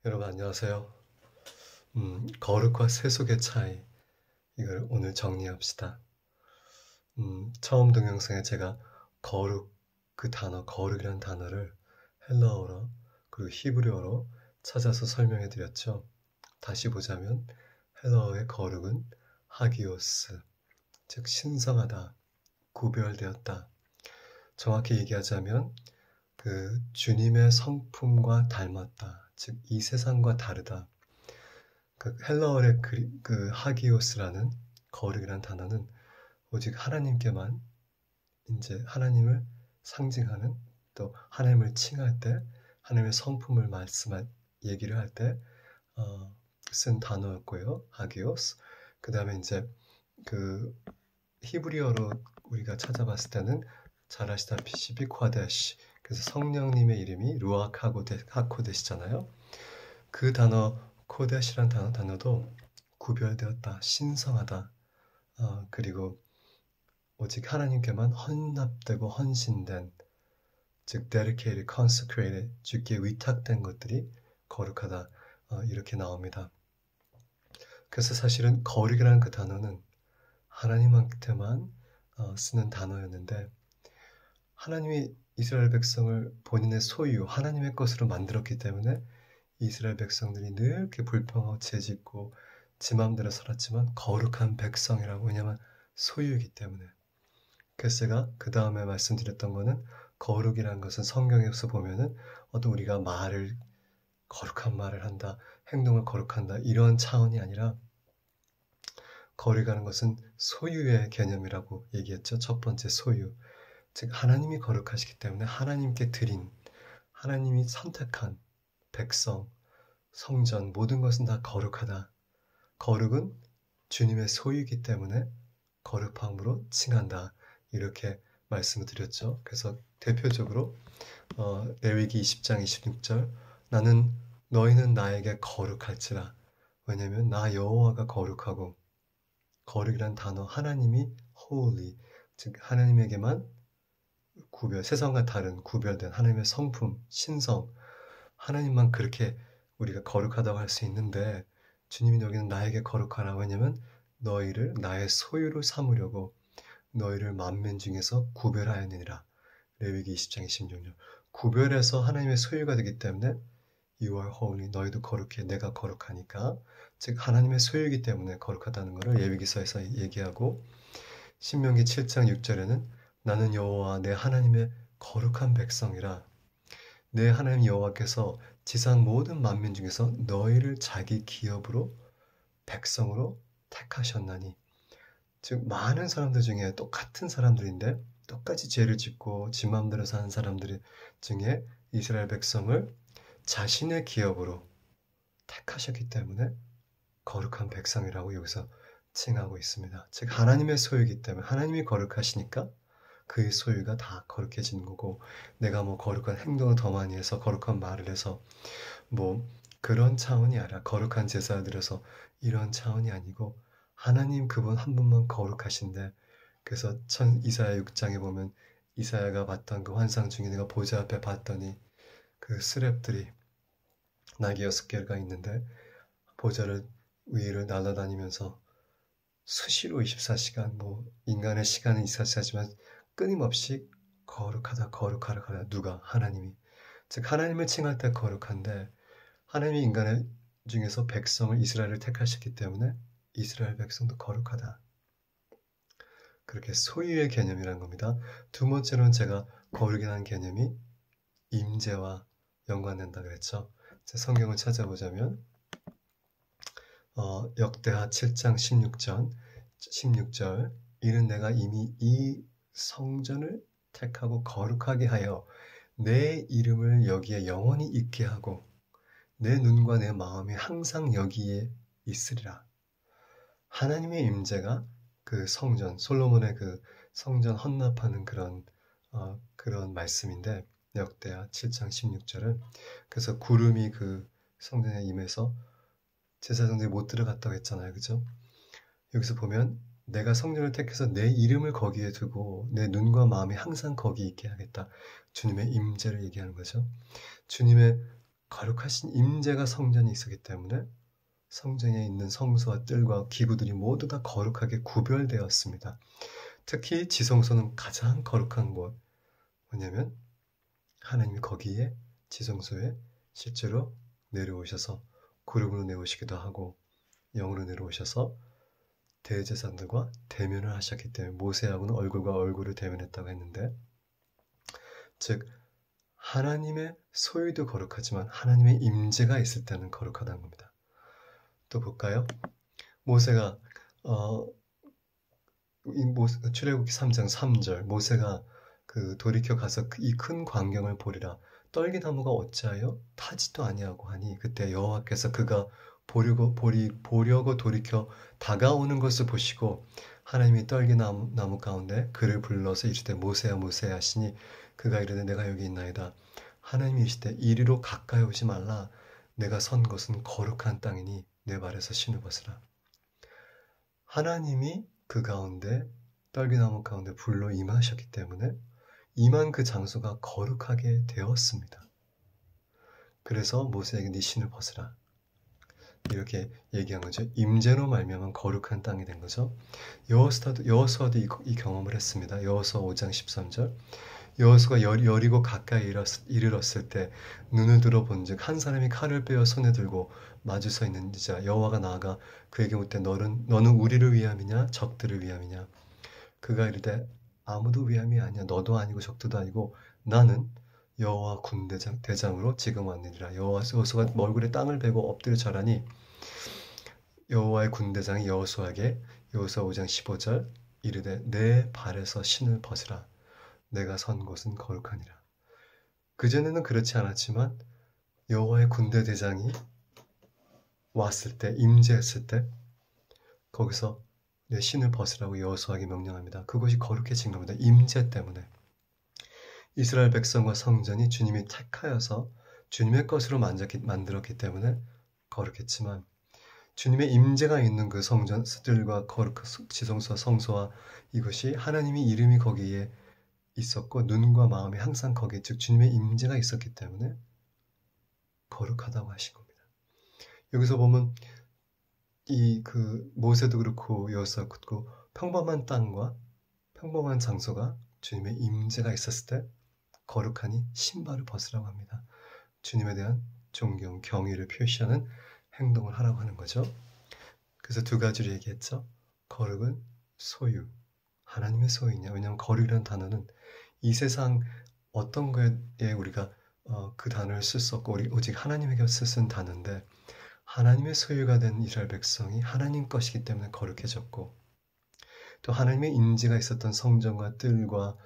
여러분 안녕하세요. 거룩과 세속의 차이, 이걸 오늘 정리합시다. 처음 동영상에 제가 거룩, 그 단어, 거룩이라는 단어를 헬라어로 그리고 히브리어로 찾아서 설명해 드렸죠. 다시 보자면 헬라어의 거룩은 하기오스, 즉 신성하다, 구별되었다. 정확히 얘기하자면 그 주님의 성품과 닮았다, 즉 이 세상과 다르다. 그 헬라어의 그 하기오스라는 거룩이라는 단어는 오직 하나님께만 이제 하나님을 상징하는, 또 하나님을 칭할 때 하나님의 성품을 얘기를 할 때 쓴 단어였고요. 하기오스. 그 다음에 이제 그 히브리어로 우리가 찾아봤을 때는 잘 아시다시피 콰데시, 그래서 성령님의 이름이 루아크 하코데시잖아요. 그 단어 코데시란 단어도 구별되었다, 신성하다, 그리고 오직 하나님께만 헌납되고 헌신된, 즉 dedicated, consecrated, 주께 위탁된 것들이 거룩하다, 이렇게 나옵니다. 그래서 사실은 거룩이라는 그 단어는 하나님한테만 쓰는 단어였는데, 하나님이 이스라엘 백성을 본인의 소유, 하나님의 것으로 만들었기 때문에 이스라엘 백성들이 늘 이렇게 불평하고 죄짓고 지 마음대로 살았지만 거룩한 백성이라고, 왜냐하면 소유이기 때문에. 그래서 제가 그 다음에 말씀드렸던 거는 거룩이라는 것은 성경에서 보면은 어떤 우리가 거룩한 말을 한다, 행동을 거룩한다, 이런 차원이 아니라 거룩이라는 것은 소유의 개념이라고 얘기했죠. 첫 번째 소유, 즉 하나님이 거룩하시기 때문에 하나님께 드린, 하나님이 선택한 백성, 성전, 모든 것은 다 거룩하다. 거룩은 주님의 소유이기 때문에 거룩함으로 칭한다, 이렇게 말씀을 드렸죠. 그래서 대표적으로 레위기 20장 26절, 너희는 나에게 거룩할지라. 왜냐하면 나 여호와가 거룩하고, 거룩이란 단어, 하나님이 holy, 즉 하나님에게만 세상과 다른 구별된 하나님의 성품, 신성, 하나님만 그렇게 우리가 거룩하다고 할 수 있는데, 주님이 여기는 나에게 거룩하라. 왜냐면 너희를 나의 소유로 삼으려고 너희를 만민 중에서 구별하였느니라. 레위기 20장 26절. 구별해서 하나님의 소유가 되기 때문에 You are holy, 너희도 거룩해, 내가 거룩하니까. 즉 하나님의 소유이기 때문에 거룩하다는 것을 레위기서에서 얘기하고, 신명기 7장 6절에는 나는 여호와 내 하나님의 거룩한 백성이라. 내 하나님 여호와께서 지상 모든 만민 중에서 너희를 자기 기업으로, 백성으로 택하셨나니. 즉 많은 사람들 중에 똑같은 사람들인데 똑같이 죄를 짓고 지 마음대로 사는 사람들 중에 이스라엘 백성을 자신의 기업으로 택하셨기 때문에 거룩한 백성이라고 여기서 칭하고 있습니다. 즉 하나님의 소유이기 때문에, 하나님이 거룩하시니까 그의 소유가 다 거룩해지는 거고, 내가 뭐 거룩한 행동을 더 많이 해서, 거룩한 말을 해서 뭐 그런 차원이 아니라, 거룩한 제사를 드려서 이런 차원이 아니고, 하나님 그분 한 분만 거룩하신데. 그래서 이사야 6장에 보면 이사야가 봤던 그 환상 중에 내가 보좌 앞에 봤더니 그 스랩들이 날개 6개가 있는데 보좌를 위를 날아다니면서 수시로 24시간, 뭐 인간의 시간은 24시간이지만 끊임없이 거룩하다, 거룩하다. 누가? 하나님이. 즉 하나님을 칭할 때 거룩한데, 하나님이 인간의 중에서 백성을, 이스라엘을 택하셨기 때문에 이스라엘 백성도 거룩하다. 그렇게 소유의 개념이란 겁니다. 두 번째로는 제가 거룩이라는 개념이 임재와 연관된다 그랬죠. 성경을 찾아보자면 역대하 7장 16절, 이는 내가 이미 이 성전을 택하고 거룩하게 하여 내 이름을 여기에 영원히 있게 하고 내 눈과 내 마음이 항상 여기에 있으리라. 하나님의 임재가 그 성전, 솔로몬의 그 성전 헌납하는 그런 말씀인데, 역대하 7장 16절은 그래서 구름이 그 성전에 임해서 제사장들이 못 들어갔다고 했잖아요. 그죠? 여기서 보면 내가 성전을 택해서 내 이름을 거기에 두고 내 눈과 마음이 항상 거기 있게 하겠다. 주님의 임재를 얘기하는 거죠. 주님의 거룩하신 임재가 성전에 있었기 때문에 성전에 있는 성소와 뜰과 기구들이 모두 다 거룩하게 구별되었습니다. 특히 지성소는 가장 거룩한 곳. 뭐냐면 하나님이 거기에 지성소에 실제로 내려오셔서 그룹으로 내려오시기도 하고 영으로 내려오셔서 대제사장들과 대면을 하셨기 때문에 모세하고는 얼굴과 얼굴을 대면했다고 했는데, 즉 하나님의 소유도 거룩하지만 하나님의 임재가 있을 때는 거룩하다는 겁니다. 또 볼까요? 모세가 출애굽기 3장 3절 모세가 돌이켜 가서 이 큰 광경을 보리라. 떨기나무가 어찌하여 타지도 아니하고 하니 그때 여호와께서 그가 보려고 돌이켜 다가오는 것을 보시고 하나님이 떨기나무 가운데 그를 불러서 이르되 모세야 모세야 하시니 그가 이르되 내가 여기 있나이다. 하나님이 이르시되 이리로 가까이 오지 말라. 내가 선 곳은 거룩한 땅이니 내 발에서 신을 벗으라. 하나님이 그 가운데 떨기나무 가운데 불로 임하셨기 때문에 임한 그 장소가 거룩하게 되었습니다. 그래서 모세에게 네 신을 벗으라 이렇게 얘기한 거죠. 임재로 말미암아 거룩한 땅이 된 거죠. 여호수아도 이 경험을 했습니다. 여호수아 5장 13절 여호수아가 여리고 가까이 이르렀을 때 눈을 들어 본즉 한 사람이 칼을 빼어 손에 들고 마주 서 있는 자 여호와가 나아가 그에게 묻되 너는 우리를 위함이냐 적들을 위함이냐. 그가 이르되 아무도 위함이 아니야. 너도 아니고 적들도 아니고 나는 여호와 군대장으로 지금 왔느니라. 여호수아가 얼굴에 땅을 베고 엎드려 절하니 여호와의 군대장이 여호수아에게 여호수아 5장 15절 이르되 내 발에서 신을 벗으라. 내가 선 곳은 거룩하니라. 그전에는 그렇지 않았지만 여호와의 군대대장이 왔을 때 임재했을 때 거기서 내 신을 벗으라고 여호수아에게 명령합니다. 그것이 거룩해진 겁니다. 임재 때문에. 이스라엘 백성과 성전이 주님이 택하여서 주님의 것으로 만들었기 때문에 거룩했지만 주님의 임재가 있는 그 성전들과 거룩한 지성소와 성소와 이것이 하나님의 이름이 거기에 있었고 눈과 마음이 항상 거기에 즉 주님의 임재가 있었기 때문에 거룩하다고 하신 겁니다. 여기서 보면 모세도 그렇고 여호수아도 그렇고 평범한 땅과 평범한 장소가 주님의 임재가 있었을 때 거룩하니 신발을 벗으라고 합니다. 주님에 대한 존경, 경의를 표시하는 행동을 하라고 하는 거죠. 그래서 두 가지를 얘기했죠. 거룩은 소유, 하나님의 소유냐. 왜냐하면 거룩이라는 단어는 이 세상 어떤 거에 우리가 그 단어를 쓸 수 없고 오직 하나님에게 쓰는 단어인데 하나님의 소유가 된 이스라엘 백성이 하나님 것이기 때문에 거룩해졌고 또 하나님의 임재가 있었던 성전과 뜰과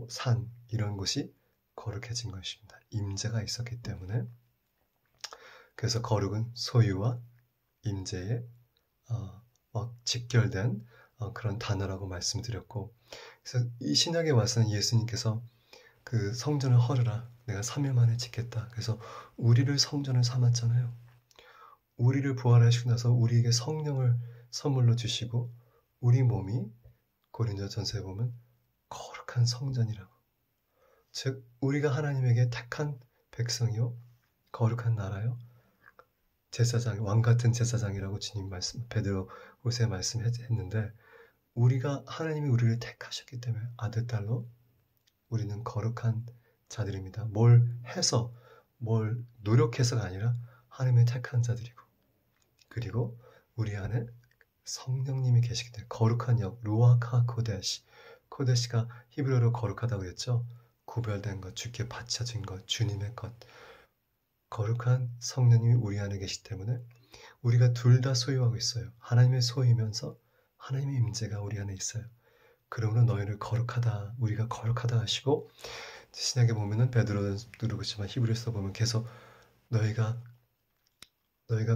산 이런 곳이 거룩해진 것입니다. 임재가 있었기 때문에. 그래서 거룩은 소유와 임재에 직결된 그런 단어라고 말씀드렸고, 그래서 이 신약에 와서는 예수님께서 그 성전을 헐으라 내가 3일 만에 짓겠다. 그래서 우리를 성전을 삼았잖아요. 우리를 부활하시고 나서 우리에게 성령을 선물로 주시고 우리 몸이 고린도전서에 보면 거룩한 성전이라고. 즉 우리가 하나님에게 택한 백성이요 거룩한 나라요 제사장, 왕 같은 제사장이라고 주님 말씀, 베드로후서에 말씀했는데 우리가 하나님이 우리를 택하셨기 때문에 아들, 딸로 우리는 거룩한 자들입니다. 뭘 해서, 뭘 노력해서가 아니라 하나님의 택한 자들이고 그리고 우리 안에 성령님이 계시기 때문에 거룩한 역, 루아카 코데시, 코데시가 히브리어로 거룩하다고 했죠. 구별된 것, 주께 바쳐진 것, 주님의 것. 거룩한 성령님이 우리 안에 계시기 때문에 우리가 둘 다 소유하고 있어요. 하나님의 소유이면서 하나님의 임재가 우리 안에 있어요. 그러므로 너희를 거룩하다, 우리가 거룩하다 하시고 신약에 보면은 베드로도 그렇지만 히브리서 보면 계속 너희가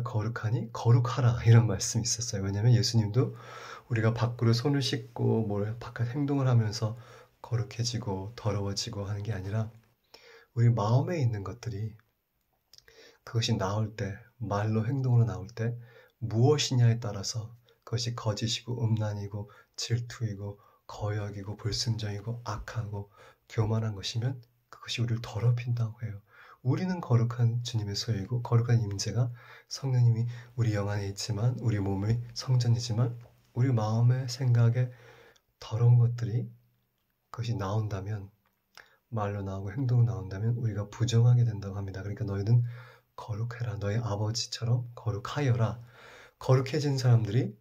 거룩하니 거룩하라 이런 말씀이 있었어요. 왜냐하면 예수님도 우리가 밖으로 손을 씻고 바깥 행동을 하면서 거룩해지고 더러워지고 하는 게 아니라 우리 마음에 있는 것들이 그것이 나올 때, 말로 행동으로 나올 때 무엇이냐에 따라서 그것이 거짓이고 음란이고 질투이고 거역이고 불순종이고 악하고 교만한 것이면 그것이 우리를 더럽힌다고 해요. 우리는 거룩한 주님의 소유이고 거룩한 임재가 성령님이 우리 영 안에 있지만 우리 몸의 성전이지만 우리 마음의 생각에 더러운 것들이 그것이 나온다면 말로 나오고 행동으로 나온다면 우리가 부정하게 된다고 합니다. 그러니까 너희는 거룩해라. 너희 아버지처럼 거룩하여라. 거룩해진 사람들이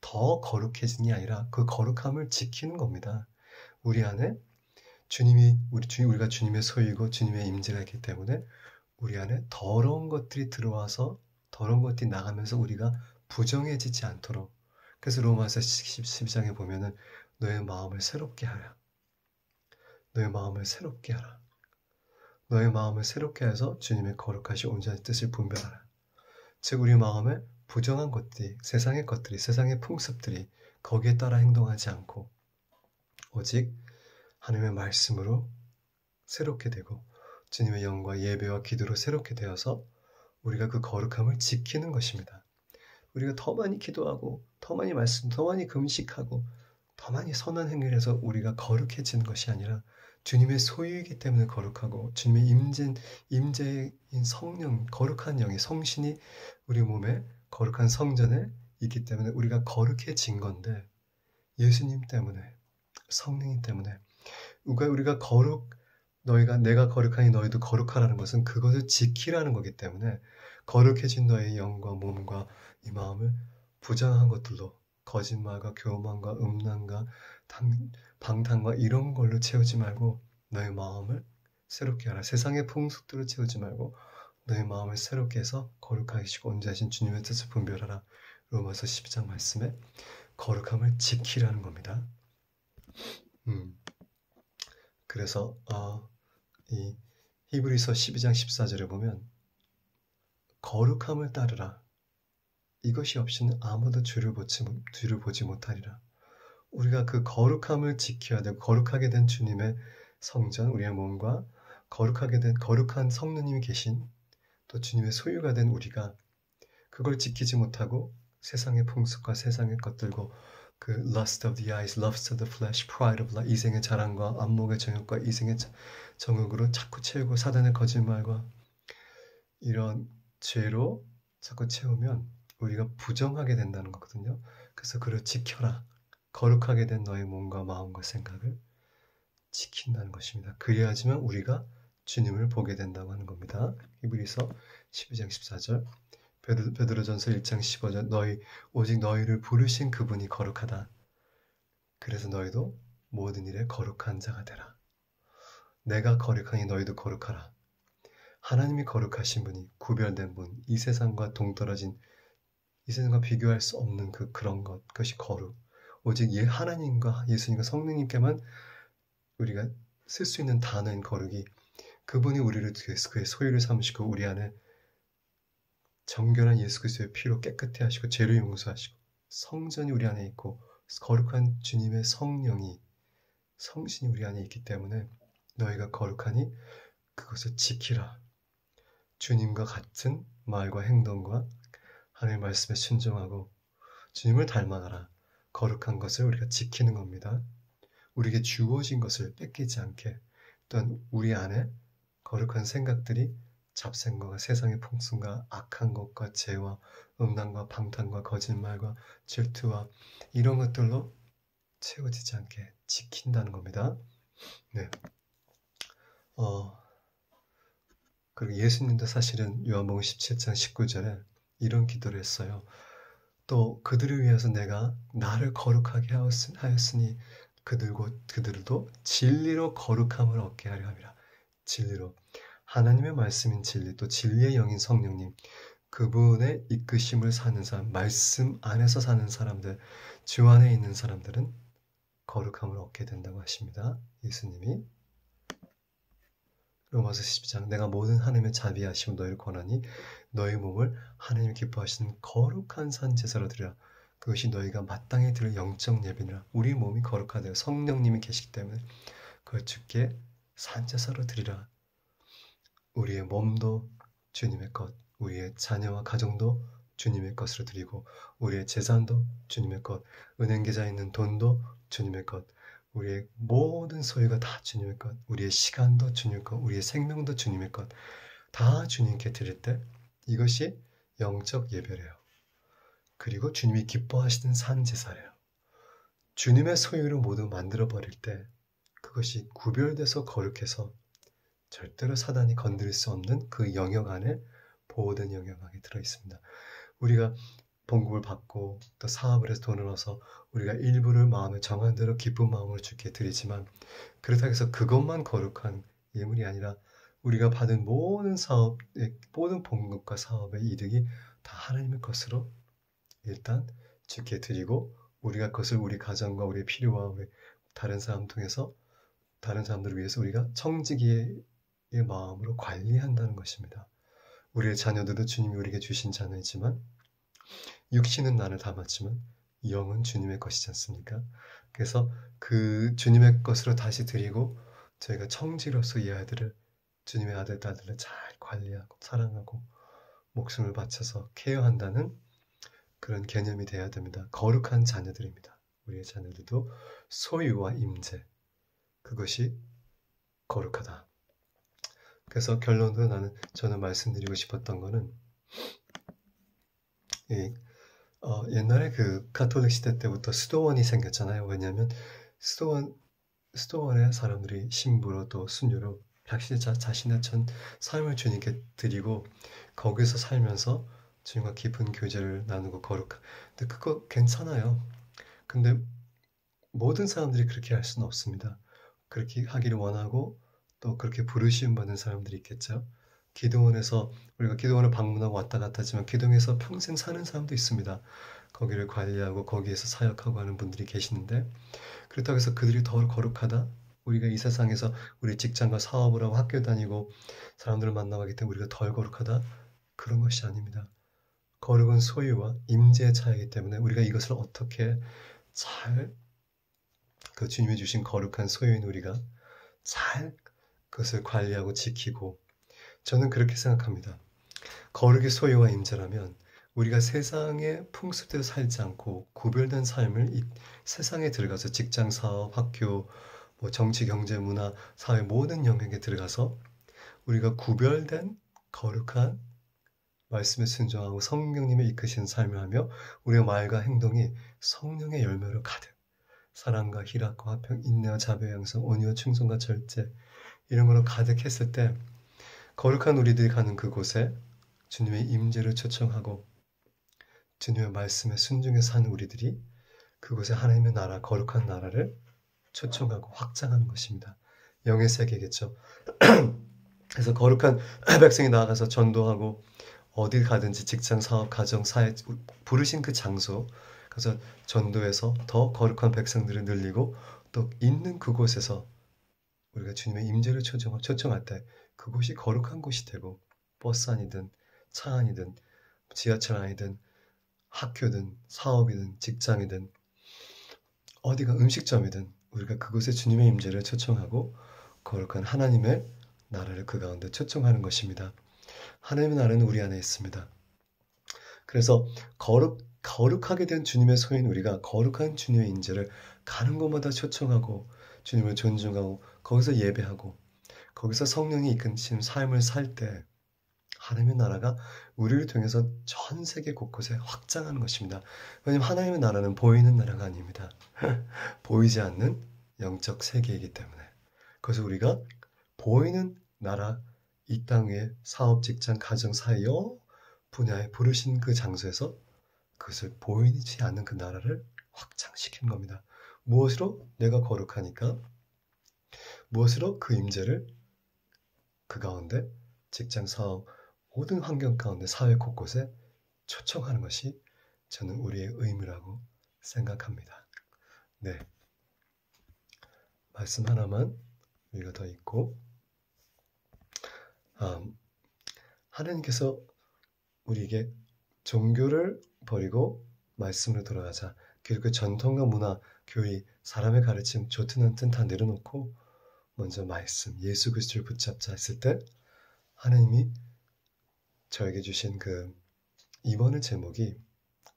더 거룩해진이 아니라 그 거룩함을 지키는 겁니다. 우리 안에 우리가 주님의 소유이고 주님의 임재가 있기 때문에 우리 안에 더러운 것들이 들어와서 더러운 것들이 나가면서 우리가 부정해지지 않도록. 그래서 로마서 12장에 보면은 너의 마음을 새롭게 하라. 너의 마음을 새롭게 하라. 너의 마음을 새롭게 해서 주님의 거룩하신 온전한 뜻을 분별하라. 즉 우리 마음에 부정한 것들이, 세상의 것들이, 세상의 풍습들이 거기에 따라 행동하지 않고 오직 하나님의 말씀으로 새롭게 되고 주님의 영과 예배와 기도로 새롭게 되어서 우리가 그 거룩함을 지키는 것입니다. 우리가 더 많이 기도하고 더 많이 말씀, 더 많이 금식하고 더 많이 선한 행위를 해서 우리가 거룩해지는 것이 아니라 주님의 소유이기 때문에 거룩하고 주님의 임재인 성령, 거룩한 영의 성신이 우리 몸에 거룩한 성전에 있기 때문에 우리가 거룩해진 건데 예수님 때문에 성령님 때문에 우리가 내가 거룩하니 너희도 거룩하라는 것은 그것을 지키라는 거기 때문에 거룩해진 너의 영과 몸과 이 마음을 부정한 것들로 거짓말과 교만과 음란과 방탕과 이런 걸로 채우지 말고 너의 마음을 새롭게 하라. 세상의 풍습들로 채우지 말고 너의 마음을 새롭게 해서 거룩하시고 온전하신 주님의 뜻을 분별하라. 로마서 12장 말씀에 거룩함을 지키라는 겁니다. 그래서 이 히브리서 12장 14절에 보면 거룩함을 따르라. 이것이 없이는 아무도 주를 보지 못하리라. 우리가 그 거룩함을 지켜야 되고 거룩하게 된 주님의 성전, 우리의 몸과 거룩하게 된 거룩한 성령님이 계신 또 주님의 소유가 된 우리가 그걸 지키지 못하고 세상의 풍습과 세상의 것들과 그 lust of the eyes, lust of the flesh, pride of life, 이생의 자랑과 안목의 정욕과 이생의 정욕으로 자꾸 채우고 사단의 거짓말과 이런 죄로 자꾸 채우면 우리가 부정하게 된다는 거거든요. 그래서 그를 지켜라. 거룩하게 된 너의 몸과 마음과 생각을 지킨다는 것입니다. 그래야지만 우리가 주님을 보게 된다고 하는 겁니다. 히브리서 12장 14절 베드로전서 1장 15절 오직 너희를 부르신 그분이 거룩하다. 그래서 너희도 모든 일에 거룩한 자가 되라. 내가 거룩하니 너희도 거룩하라. 하나님이 거룩하신 분이 구별된 분, 이 세상과 동떨어진 이 세상과 비교할 수 없는 그런 것, 그것이 거룩. 오직 하나님과 예수님과 성령님께만 우리가 쓸 수 있는 단어인 거룩이 그분이 우리를 그의 소유를 삼으시고 우리 안에 정결한 예수 그리스도의 피로 깨끗해 하시고 죄를 용서하시고 성전이 우리 안에 있고 거룩한 주님의 성령이 성신이 우리 안에 있기 때문에 너희가 거룩하니 그것을 지키라. 주님과 같은 말과 행동과 하나님의 말씀에 순종하고 주님을 닮아가라. 거룩한 것을 우리가 지키는 겁니다. 우리에게 주어진 것을 뺏기지 않게 또한 우리 안에 거룩한 생각들이 잡생각과 세상의 풍습과 악한 것과 죄와 음란과 방탕과 거짓말과 질투와 이런 것들로 채워지지 않게 지킨다는 겁니다. 네. 그리고 예수님도 사실은 요한복음 17장 19절에 이런 기도를 했어요. 또 그들을 위해서 내가 나를 거룩하게 하였으니 그들도 진리로 거룩함을 얻게 하려 함이라. 진리로. 하나님의 말씀인 진리, 또 진리의 영인 성령님, 그분의 이끄심을 사는 사람, 말씀 안에서 사는 사람들, 주 안에 있는 사람들은 거룩함을 얻게 된다고 하십니다. 예수님이. 로마서 12장 내가 모든 하나님의 자비하심을 너희를 권하니 너희 몸을 하나님 기뻐하시는 거룩한 산 제사로 드리라. 그것이 너희가 마땅히 드릴 영적 예배니라. 우리 몸이 거룩하되어 성령님이 계시기 때문에 그걸 주께 산 제사로 드리라. 우리의 몸도 주님의 것, 우리의 자녀와 가정도 주님의 것으로 드리고 우리의 재산도 주님의 것, 은행 계좌에 있는 돈도 주님의 것, 우리의 모든 소유가 다 주님의 것, 우리의 시간도 주님의 것, 우리의 생명도 주님의 것, 다 주님께 드릴 때 이것이 영적 예배래요. 그리고 주님이 기뻐하시는 산제사래요. 주님의 소유를 모두 만들어버릴 때 그것이 구별돼서 거룩해서 절대로 사단이 건드릴 수 없는 그 영역 안에 보호된 영역 안에 들어있습니다. 우리가 봉급을 받고 또 사업을 해서 돈을 얻어서 우리가 일부를 마음에 정한 대로 기쁜 마음으로 주께 드리지만 그렇다고 해서 그것만 거룩한 예물이 아니라 우리가 받은 모든 사업의 모든 봉급과 사업의 이득이 다 하나님의 것으로 일단 주께 드리고 우리가 그것을 우리 가정과 우리의 필요와 우리 다른 사람 통해서 다른 사람들을 위해서 우리가 청지기의 마음으로 관리한다는 것입니다. 우리의 자녀들도 주님이 우리에게 주신 자녀이지만 육신은 나를 담았지만 영은 주님의 것이지 않습니까? 그래서 그 주님의 것으로 다시 드리고 저희가 청지로서 이 아이들을 주님의 아들, 딸들을 잘 관리하고 사랑하고 목숨을 바쳐서 케어한다는 그런 개념이 돼야 됩니다. 거룩한 자녀들입니다. 우리의 자녀들도 소유와 임재, 그것이 거룩하다. 그래서 결론으로 저는 말씀드리고 싶었던 거는 옛날에 그 가톨릭 시대 때부터 수도원이 생겼잖아요. 왜냐하면 수도원에 사람들이 신부로 또 순교로 자신의 삶을 주님께 드리고 거기서 살면서 주님과 깊은 교제를 나누고 근데 그거 괜찮아요. 근데 모든 사람들이 그렇게 할 수는 없습니다. 그렇게 하기를 원하고 또 그렇게 부르시움 받는 사람들이 있겠죠. 기도원에서 우리가 기도원을 방문하고 왔다 갔다 하지만 기도원에서 평생 사는 사람도 있습니다. 거기를 관리하고 거기에서 사역하고 하는 분들이 계시는데 그렇다고 해서 그들이 더 거룩하다? 우리가 이 세상에서 우리 직장과 사업을 하고 학교 다니고 사람들을 만나기 때문에 우리가 덜 거룩하다? 그런 것이 아닙니다. 거룩은 소유와 임재의 차이이기 때문에 우리가 이것을 어떻게 잘 그 주님이 주신 거룩한 소유인 우리가 잘 그것을 관리하고 지키고 저는 그렇게 생각합니다. 거룩의 소유와 임재라면 우리가 세상의 풍습대로 살지 않고 구별된 삶을 이 세상에 들어가서 직장, 사업, 학교, 정치, 경제, 문화, 사회 모든 영역에 들어가서 우리가 구별된 거룩한 말씀에 순종하고 성령님의 이끄신 삶을 하며 우리의 말과 행동이 성령의 열매로 가득 사랑과 희락과 화평, 인내와 자비와 양성, 온유와 충성과 절제 이런 걸로 가득했을 때 거룩한 우리들이 가는 그곳에 주님의 임재를 초청하고 주님의 말씀에 순종해서 사는 우리들이 그곳에 하나님의 나라, 거룩한 나라를 초청하고 확장하는 것입니다. 영의 세계겠죠. 그래서 거룩한 백성이 나아가서 전도하고 어딜 가든지 직장, 사업, 가정, 사회 부르신 그 장소 그래서 전도해서 더 거룩한 백성들을 늘리고 또 있는 그곳에서 우리가 주님의 임재를 초청할 때 그곳이 거룩한 곳이 되고 버스 안이든 차 안이든 지하철 안이든 학교든 사업이든 직장이든 어디가 음식점이든 우리가 그곳에 주님의 임재를 초청하고 거룩한 하나님의 나라를 그 가운데 초청하는 것입니다. 하나님의 나라는 우리 안에 있습니다. 그래서 거룩하게 된 주님의 소유인 우리가 거룩한 주님의 임재를 가는 곳마다 초청하고 주님을 존중하고 거기서 예배하고 거기서 성령이 이끄신 삶을 살 때 하나님의 나라가 우리를 통해서 전 세계 곳곳에 확장하는 것입니다. 왜냐하면 하나님의 나라는 보이는 나라가 아닙니다. 보이지 않는 영적 세계이기 때문에 그래서 우리가 보이는 나라 이 땅 위에 사업, 직장, 가정, 사회 여러 분야에 부르신 그 장소에서 그것을 보이지 않는 그 나라를 확장시키는 겁니다. 무엇으로? 내가 거룩하니까 무엇으로? 그 임재를 그 가운데 직장, 사업, 모든 환경 가운데 사회 곳곳에 초청하는 것이 저는 우리의 의무라고 생각합니다. 네, 말씀 하나만 우리가 더 읽고 하나님께서 우리에게 종교를 버리고 말씀으로 돌아가자. 그리고 전통과 문화, 교리, 사람의 가르침 좋든 않든 다 내려놓고 먼저 말씀, 예수 그리스도를 붙잡자 했을 때 하나님이 저에게 주신 그 이번의 제목이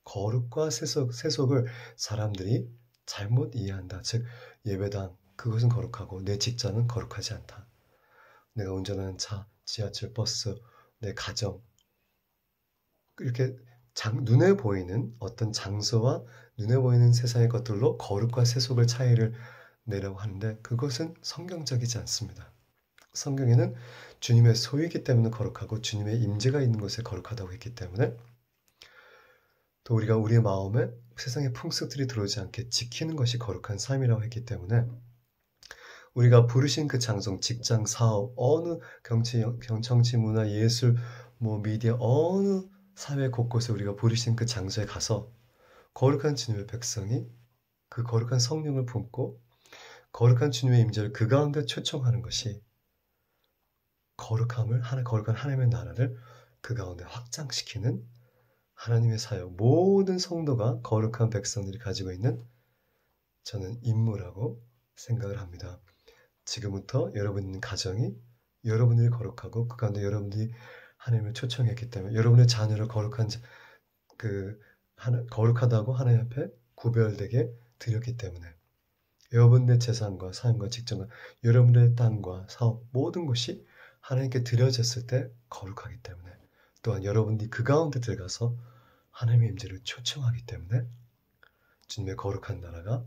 거룩과 세속을 사람들이 잘못 이해한다. 즉 예배당 그것은 거룩하고 내 직장은 거룩하지 않다. 내가 운전하는 차 지하철, 버스, 내 가정, 이렇게 눈에 보이는 어떤 장소와 눈에 보이는 세상의 것들로 거룩과 세속을 차이를 내려고 하는데 그것은 성경적이지 않습니다. 성경에는 주님의 소유이기 때문에 거룩하고 주님의 임재가 있는 곳에 거룩하다고 했기 때문에 또 우리가 우리의 마음에 세상의 풍습들이 들어오지 않게 지키는 것이 거룩한 삶이라고 했기 때문에 우리가 부르신 그 장소, 직장, 사업, 어느 정치, 문화, 예술, 미디어, 어느 사회 곳곳에 우리가 부르신 그 장소에 가서 거룩한 주님의 백성이 그 거룩한 성령을 품고 거룩한 주님의 임재를 그 가운데 초청하는 것이 거룩한 하나님의 나라를 그 가운데 확장시키는 하나님의 사역, 모든 성도가 거룩한 백성들이 가지고 있는 저는 임무라고 생각을 합니다. 지금부터 여러분 가정이 여러분들이 거룩하고 그 가운데 여러분들이 하나님을 초청했기 때문에 여러분의 자녀를 거룩하다고 하나님 앞에 구별되게 드렸기 때문에 여러분의 재산과 삶과 직장과 여러분의 땅과 사업 모든 것이 하나님께 드려졌을 때 거룩하기 때문에 또한 여러분들이 그 가운데 들어가서 하나님의 임재를 초청하기 때문에 주님의 거룩한 나라가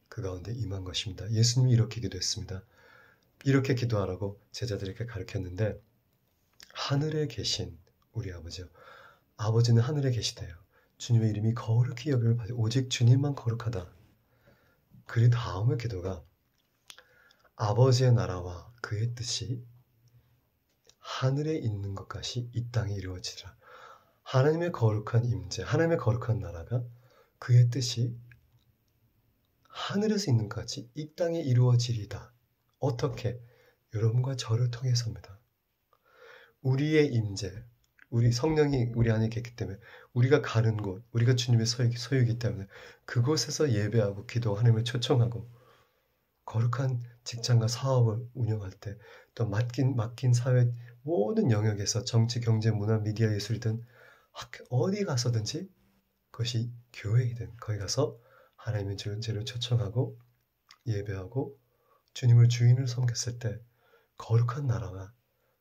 그 가운데 임한 것입니다. 예수님이 이렇게 기도했습니다. 이렇게 기도하라고 제자들에게 가르쳤는데 하늘에 계신 우리 아버지요. 아버지는 하늘에 계시대요. 주님의 이름이 거룩히 여김을 받으 오직 주님만 거룩하다. 그 다음의 기도가 아버지의 나라와 그의 뜻이 하늘에 있는 것 같이 이 땅에 이루어지리라. 하나님의 거룩한 임재, 하나님의 거룩한 나라가 그의 뜻이 하늘에서 있는 것 같이 이 땅에 이루어지리다. 어떻게? 여러분과 저를 통해서입니다. 우리의 임재, 우리 성령이 우리 안에 있기 때문에 우리가 가는 곳, 우리가 주님의 소유이기 때문에 그곳에서 예배하고 기도 하나님을 초청하고 거룩한 직장과 사업을 운영할 때 또 맡긴 사회 모든 영역에서 정치, 경제, 문화, 미디어, 예술이든 어디 가서든지 그것이 교회이든 거기 가서 하나님의 존재를 초청하고 예배하고 주님을 주인을 섬겼을 때 거룩한 나라와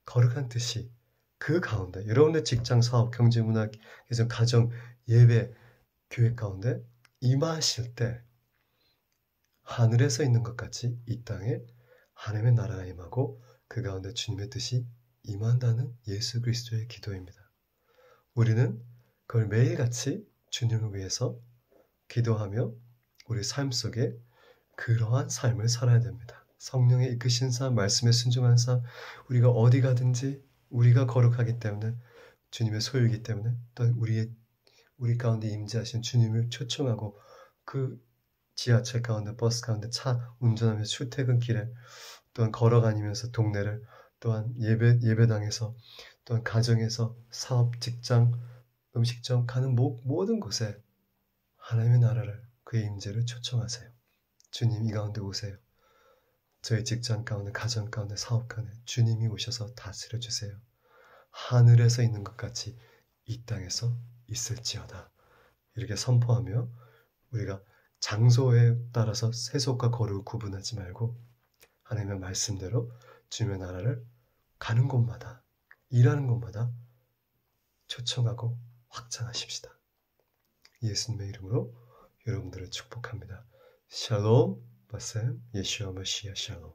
거룩한 뜻이 그 가운데 여러분의 직장, 사업, 경제, 문화, 가정, 예배, 교회 가운데 임하실 때 하늘에서 있는 것 같이 이 땅에 하나님의 나라가 임하고 그 가운데 주님의 뜻이 임한다는 예수 그리스도의 기도입니다. 우리는 그걸 매일같이 주님을 위해서 기도하며 우리 삶 속에 그러한 삶을 살아야 됩니다. 성령의 이끄신 삶, 말씀에 순종한 삶, 우리가 어디 가든지 우리가 거룩하기 때문에 주님의 소유이기 때문에 또 우리 가운데 임재하신 주님을 초청하고 그 지하철 가운데 버스 가운데 차 운전하면서 출퇴근길에 또한 걸어다니면서 동네를 또한 예배당에서 또한 가정에서 사업, 직장, 음식점 가는 모든 곳에 하나님의 나라를 그의 임재를 초청하세요. 주님 이 가운데 오세요. 저희 직장 가운데 가정 가운데 사업 가운데 주님이 오셔서 다스려 주세요. 하늘에서 있는 것 같이 이 땅에서 있을지어다. 이렇게 선포하며 우리가 장소에 따라서 세속과 거룩을 구분하지 말고 하나님의 말씀대로 주님의 나라를 가는 곳마다 일하는 곳마다 초청하고 확장하십시다. 예수님의 이름으로 여러분들을 축복합니다. 샬롬, 바셈, 예슈아 메시아 샬롬.